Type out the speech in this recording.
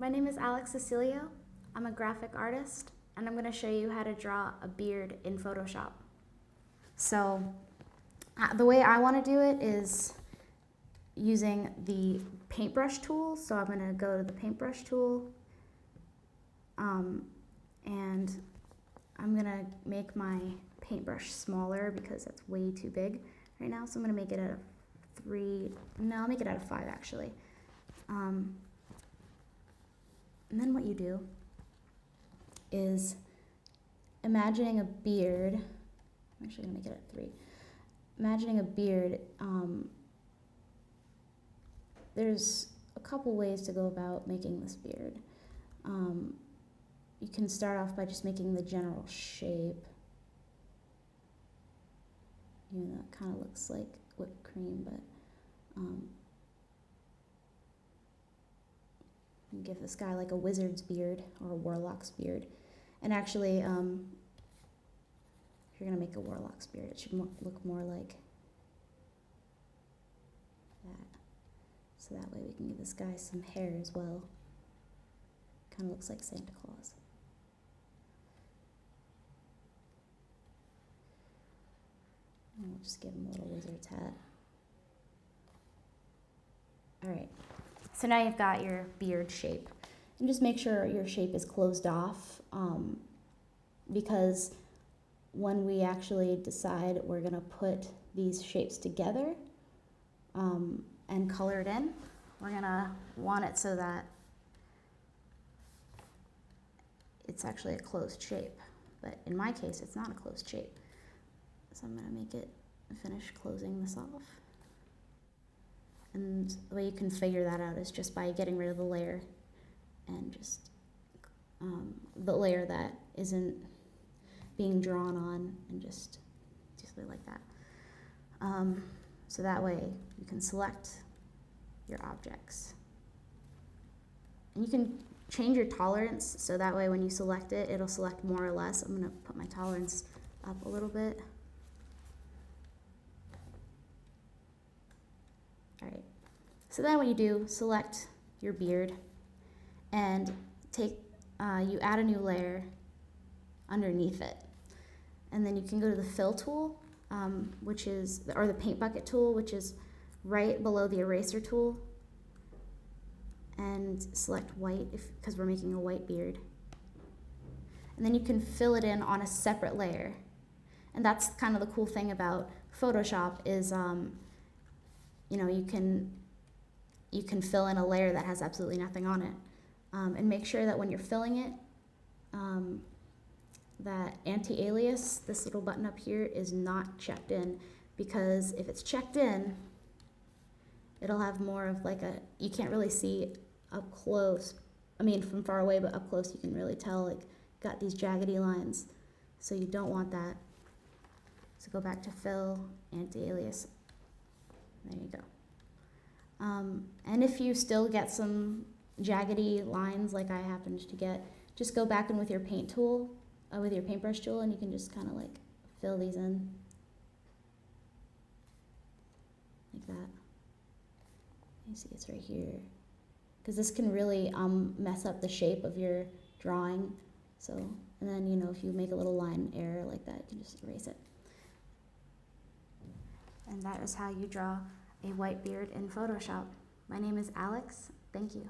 My name is Cecilio. I'm a graphic artist, and I'm going to show you how to draw a beard in Photoshop. So, the way I want to do it is using the paintbrush tool. So I'm going to go to the paintbrush tool, and I'm going to make my paintbrush smaller because that's way too big right now. So I'm going to make it at a 3, no, I'll make it at a 5 actually. And then what you do is imagining a beard. I'm actually going to make it at 3. Imagining a beard, there's a couple ways to go about making this beard. You can start off by just making the general shape. Even though it kind of looks like whipped cream, but you give this guy like a wizard's beard or a warlock's beard. And actually, if you're going to make a warlock's beard, it should look more like that. So that way we can give this guy some hair as well. Kind of looks like Santa Claus. And we'll just give him a little wizard's hat. All right, so now you've got your beard shape. And just make sure your shape is closed off, because when we actually decide we're gonna put these shapes together and color it in, we're gonna want it so that it's actually a closed shape. But in my case, it's not a closed shape. So I'm gonna finish closing this off. And the way you can figure that out is just by getting rid of the layer and just the layer that isn't being drawn on, and just like that. So that way you can select your objects. And you can change your tolerance, so that way when you select it, it'll select more or less. I'm gonna put my tolerance up a little bit. All right, so then what you do, select your beard and you add a new layer underneath it. And then you can go to the fill tool, or the paint bucket tool, which is right below the eraser tool, and select white because we're making a white beard. And then you can fill it in on a separate layer. And that's kind of the cool thing about Photoshop is, you can fill in a layer that has absolutely nothing on it. And make sure that when you're filling it, that anti-alias, this little button up here, is not checked in, because if it's checked in, it'll have more of like you can't really see up close. I mean, from far away, but up close you can really tell, like, got these jaggedy lines. So you don't want that. So go back to fill, anti-alias. There you go. And if you still get some jaggedy lines like I happened to get, just go back in with your paint tool, with your paintbrush tool, and you can just kind of like fill these in like that. You see it's right here, because this can really mess up the shape of your drawing. So, and then if you make a little line error like that, you can just erase it. And that is how you draw a white beard in Photoshop. My name is Alex. Thank you.